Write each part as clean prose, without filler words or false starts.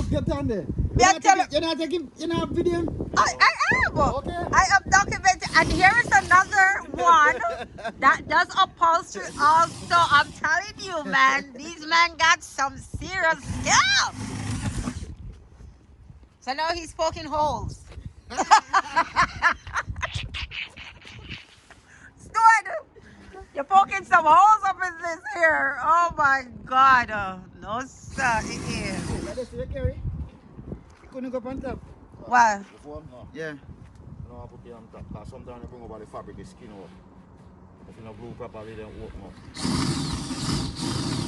stuff get on there. You're not taking, you're not videoing? I am. Okay. I am documenting. And here is another one that does upholstery also. I'm telling you, man, these men got some serious skill. So now he's poking holes. Stuart, you're poking some holes up in this here. Oh my God. No, sir, it is. That's your carry. You couldn't go up on top. What? Before? No. Yeah. No, I put it on top. Because sometimes you bring over the fabric, the skin up. If you don't glue properly, then open up.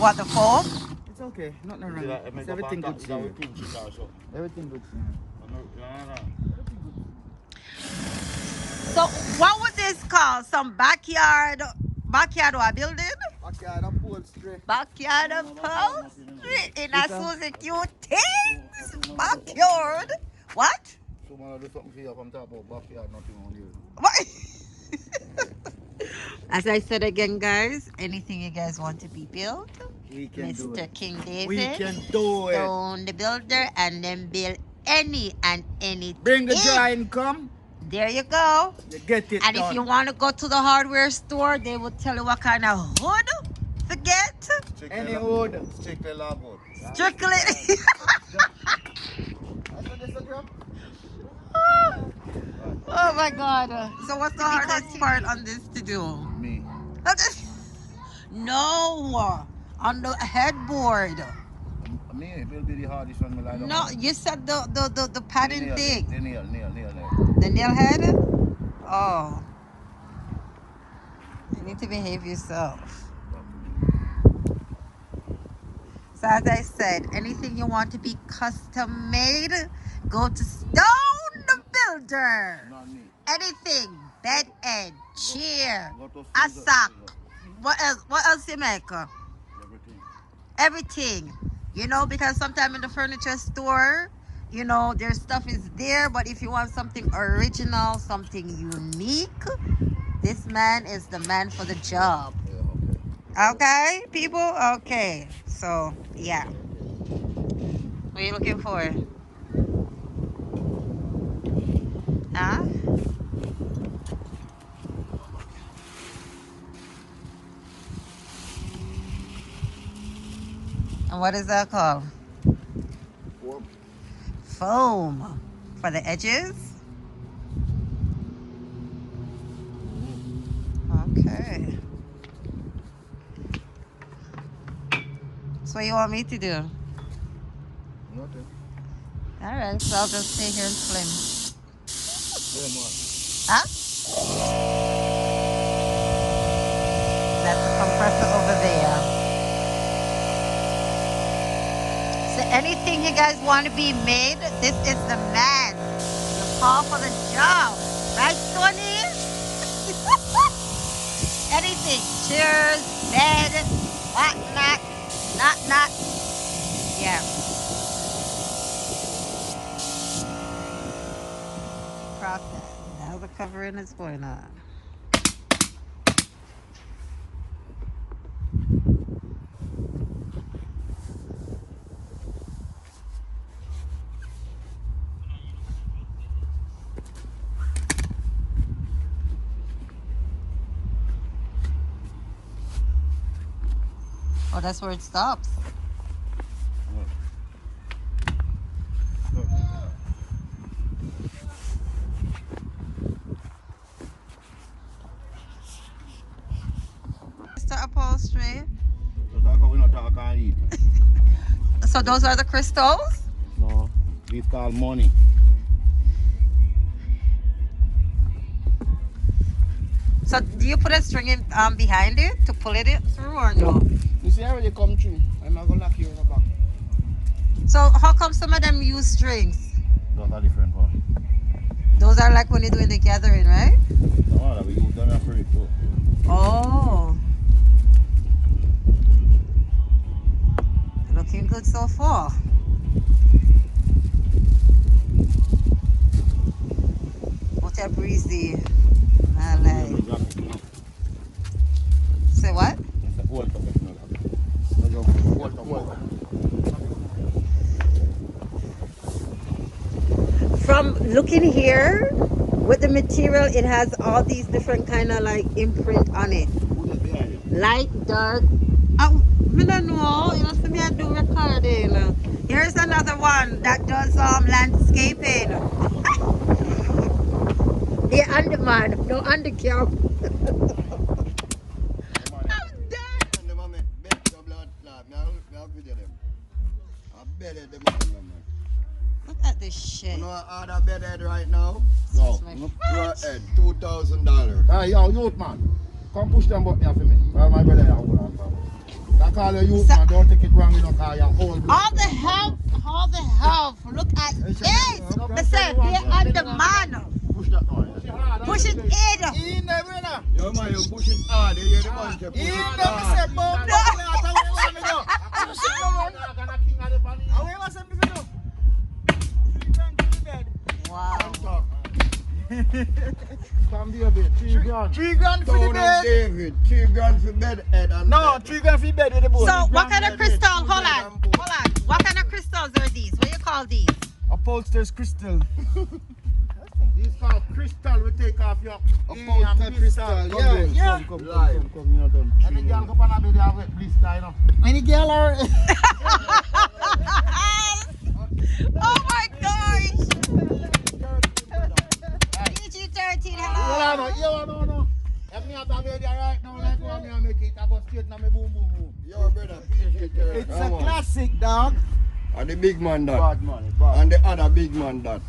What, the foam? It's okay. Nothing wrong. Like, It's everything good. Everything good. Everything good. So what was this called? Some backyard what building? Backyard upholstery. Backyard upholstery in a Suzie QTingz backyard. What? So man, I do something for you from top about backyard, nothing on you. What? As I said again, guys, anything you guys want to be built, We can do Mr. it. King David, We can do it. Stone the builder, and then build any and anything. Bring the drawing, come. There you go. You get it And done. if you want to go to the hardware store, they will tell you what kind of hood to get. Any wood. Strictly log wood. Strictly. Oh my God. So what's the hardest part on this to do? Me. No. On the headboard. Me, it will be the hardest one. Like No, you said the padding thing. The nail. The nail head? Oh. You need to behave yourself. So as I said, anything you want to be custom made, go to Stone the Builder. Not me. Anything. Bed edge, chair, Go to a Suzie. sock. What else? What else you make? Everything. Everything. You know, because sometimes in the furniture store, you know, their stuff is there, but if you want something original, something unique, this man is the man for the job. Yeah, Okay, people? Okay. So, yeah. What are you looking for? Huh? And what is that called? okay. Foam. For the edges? Okay. So what you want me to do? Nothing. Alright, so I'll just stay here and slim. Huh? That's the compressor over there. So anything you guys want to be made, this is the man. You call for the job. Right, Tony? Anything. Chairs, bed, whatnot, not. Yeah. Process. Now the covering is going on. Oh, that's where it stops. Mr. Upholstery. So those are the crystals? No, these called money. So do you put a string in, behind it to pull it through or no? You see how you come through? I'm not going to lock you in the back. So how come some of them use strings? Those are different one. Those are like when you're doing the gathering, right? No, we use them for it too. Oh. Looking good so far. What a breezy. I like. Say what? from looking here with the material, it has all these different kind of like imprint on it. Light, dark. Oh, I don't know. You know, for me, I do recording. Here's another one that does landscaping. The underman, no undercap. Look at this shit. You know I order bedhead right now? No. Head, $2,000. Hey, yo, youth man. Come push them button here for me. Well, my brother, I call you youth man. Don't take it wrong, you know, because you're old. All the help. Look at this. Listen, they're on the man. Push that now. Push it in. In there, brother. Yo, man, you push it hard. You hear the man say push In it there, hard. say, boom, Wow. Come here, babe. 3 grand. 3 grand for the Town of bed. David, 3 grand for bedhead and No, 3 grand for the bed with the boat. So what kind of crystal? two Hold grand on. and both. Hold on. What kind of crystals are these? What do you call these? Upholster's crystal. These called crystal. We take off your Upholstered crystal. Yeah. Come, Live. you know, done. And the girl come on a bed, they have wet blister, you know. Any girl or... Oh my gosh! PG-13, hello. No. If me have a bed here right now, like one me make it, I go straight now, me boom. Yo, brother, appreciate it. It's a classic, dog. And the big man that. Bad money, bad. And the other big man that.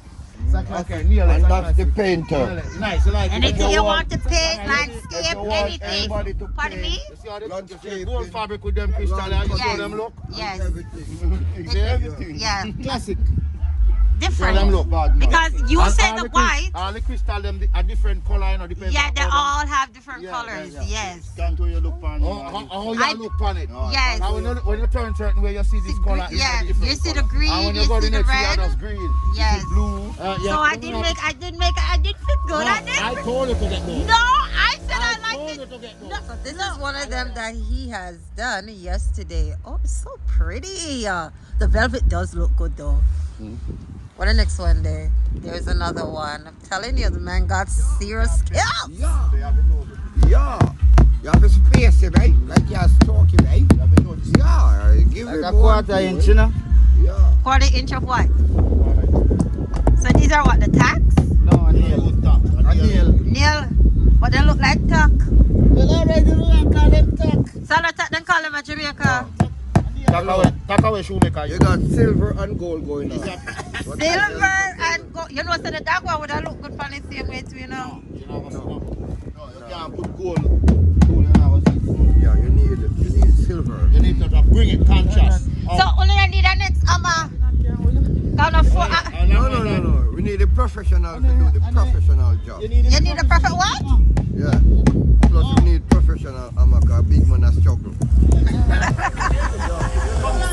It's a classic. Okay, nearly. And that's the painter. Nice, you like it? Anything If you want- want to paint, If landscape, you want anything. everybody to Pardon paint, me? You see how they Landscape, gold fabric with them crystal and you Yes. show them look? Yes. Everything. See everything? Yeah. Classic. Show them Different. look bad, man. Because you And said all the crys- white. All the crystal them a different color, you know, depends Yeah, on they how them- all have different Yeah, colors. yeah. Yes. Can't you look on how you I- look on it. Yes. And when you turn certain way, you see this color. is a Yeah, different you see the color. green, And when you you go see the the next red. year, that's green. Yes. This is blue. So I did fit good. I told you to get those. No, I said I told liked you it. to get those. No, so this is one of them that he has done yesterday. Oh, it's so pretty. The velvet does look good though. What the next one there? There's another one. I'm telling you, the man got serious skills. Yeah. They have to know this. Yeah. You have a space, right? Like you're talking, right? They have to know this. Yeah. Give Like it a more. 1/4 inch, you know? Yeah. Quarter inch of what? So these are what, the tacks? No, a nail. A nail. Nail. But they look like tack. Well, already do that, call them tuck. So the tack then call them at Jamaica. Take away shoemaker. You got silver and gold going on. Silver and gold. You know, so the dark one would have look good for the same way too, you know. You know, no, you can't put gold. Gold in our system. Yeah, you need silver. You need to bring it conscious. So only I need a next kind of for No. We need a professional to do the professional job. you need a perfect what? Yeah. Plus we need professional amaka. Big man a struggle.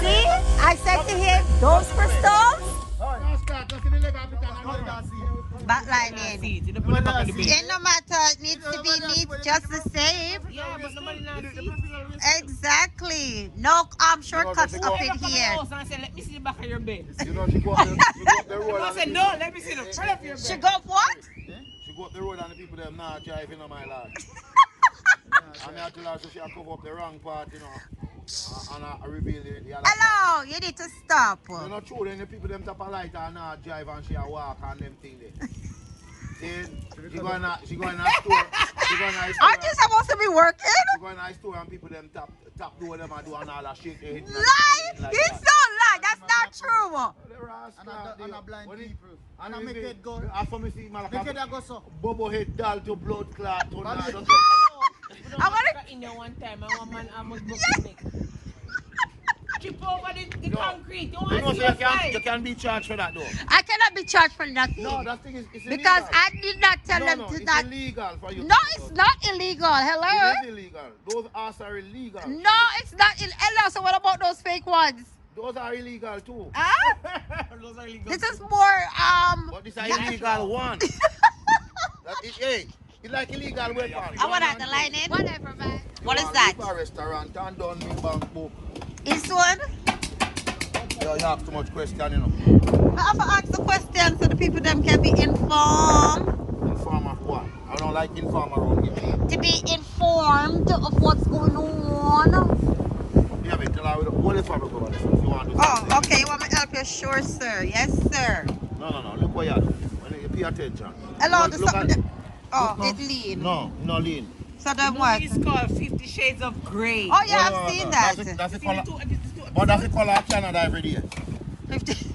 See? I said to him, those crystals, backlining. It no matter, it needs to be neat just the same. Exactly. No shortcuts up in here. Let me see the back of your bed. You know, she go up the road. I said, no, let me see the front of your bed. She go what? She go up the road and the people them not driving on my lad. And I tell her so she cover up the wrong part, you know. And I reveal the other part. Hello, you need to stop. You know, true, then the people them tap a light and not drive and she a walk and them thing there. Then she go in a store. She go in a store. Aren't you supposed to be working? She go in a store and people them tap door them and do and all that shake their head. Lie! He's so lie. That's not true. And a blind people. And I make it go. After me see Make it a go so. Bobo head doll to blood clot to now. I want to. In there one time, and one man almost broke his neck. Trip over the concrete. Don't You know, want so to see you can be charged for that though. I cannot be charged for nothing. No, that thing is it's Because illegal. I did not tell them to it's not. illegal for you. No, it's not illegal. Hello? It is illegal. Those arts are illegal. No, it's not illegal. So what about those fake ones? Those are illegal too. Huh? Those are illegal. This is more But this is illegal one. That is, hey, it's like illegal weapon. I want to line in. Whatever, man. What is that? A restaurant and done me bank book. This one? Yeah, you ask too much question, you know. I have to ask the question so the people them can be informed. Inform of what? I don't like inform around here. To be informed of what's going on. Yeah, but tell her what if I go over this if you want to do Oh, something. okay. You want me to help you? Sure, sir. Yes, sir. No. Look what you do. When you pay attention. Hello, Look, the look something. at. Oh, Look, it lean. no, no lean. So The then movie what? is called 50 Shades of Grey. Oh yeah, I've seen that. That's the Seen the color. two But that's the episodes? color of Canada every day. 50.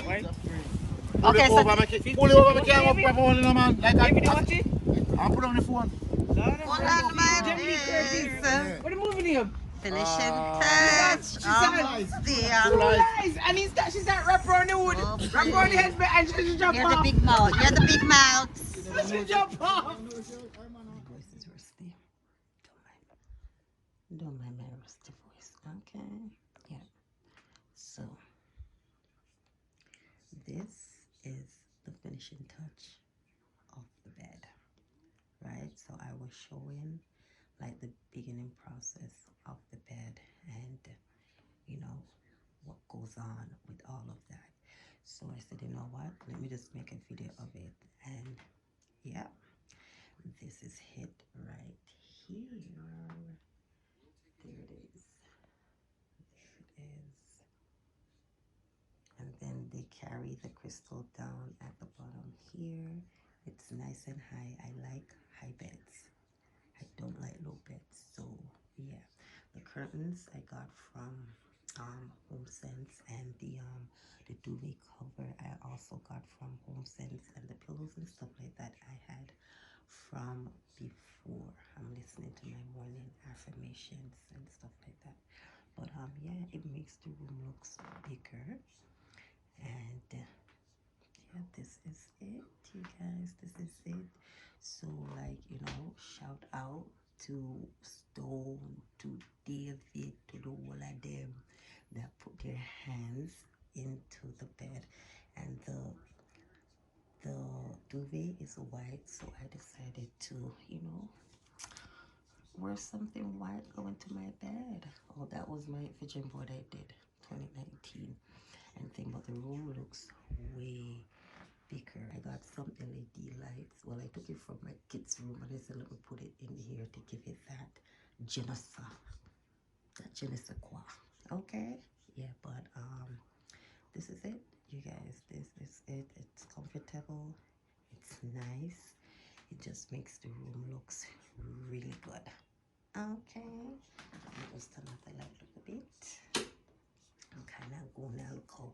Right? Pull Okay, it so over, make it. Pull it over, make it hang up Baby? proper, you know, man. Like Baby, I watch it? I'll put on the phone. Lord have hold mercy. on, man. Jamie Lee Curtis. What the movie name? Finishing Ah. touch. She said- Almost Two there. Two lies. Lies. And she's that rapper on the wood. Oh, Rapper on the head and she jump You're the off. big mouth. You're the big mouth. She jump off. My voice is rusty. Don't mind my rusty voice. Okay. Yeah. So this is the finishing touch of the bed. Right? So I was showing like the beginning process of the bed and you know what goes on with all of that. So I said, you know what? Let me just make a video of it. And yeah, this is it right here. There it is. There it is. And then they carry the crystal down at the bottom here. It's nice and high. I like high beds. I don't like low beds. So yeah, the curtains I got from HomeSense, and the duvet cover I also got from HomeSense, and the pillows and stuff like that I had from before. I'm listening to my morning affirmations and stuff like that. But yeah, it makes the room looks bigger. And yeah, this is it, you guys. This is it. So like, you know, shout out to Stone, to David, to the whole of them that put their hands into the bed. And the duvet is white, so I decided to, you know, wear something white going to my bed. Oh, that was my vision board I did 2019 and thing, but the room looks way bigger. I got some LED lights. Well, I took it from my kids' room and I said, let me put it in here to give it that je ne sais quoi. Okay? Yeah, but this is it, you guys. This is it. It's comfortable. It's nice. It just makes the room looks really good. Okay. Let me just turn off the light a little bit. I'm kind of going to look how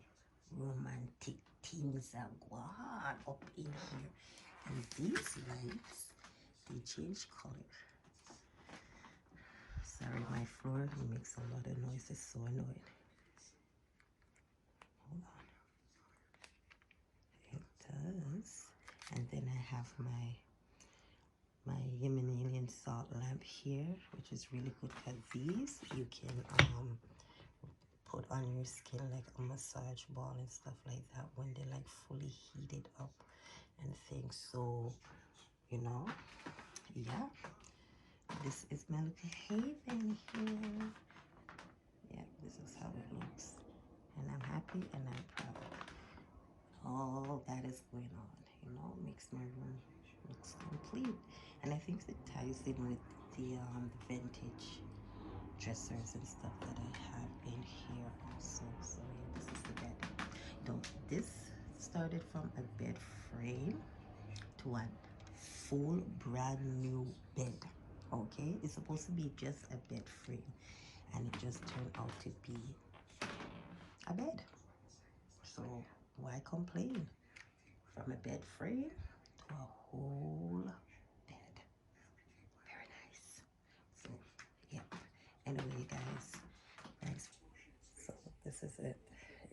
romantic things are going up in here. And these lights, they change color. Sorry, my floor makes a lot of noise. It's so annoying. Hold on. It does. And then I have my Himalayan salt lamp here, which is really good because these you can put on your skin like a massage ball and stuff like that when they're like fully heated up and things. So you know, yeah, this is my little haven here. Yeah, this is how it looks, and I'm happy and I'm proud. All that is going on, you know, makes my room looks complete. And I think it ties in with the vintage dressers and stuff that I have in here also. So yeah, this is the bed. This started from a bed frame to a full brand new bed. Okay, it's supposed to be just a bed frame, and it just turned out to be a bed. So why complain? From a bed frame to a whole bed. Very nice. So yeah, anyway, you guys, thanks. So this is it,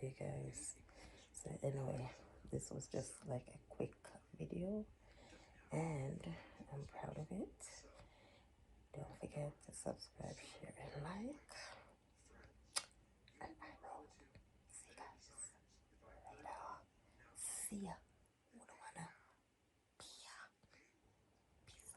you guys. So anyway, this was just like a quick video, and I'm proud of it. Don't forget to subscribe, share, and like. And I will see you guys later. See ya. Peace.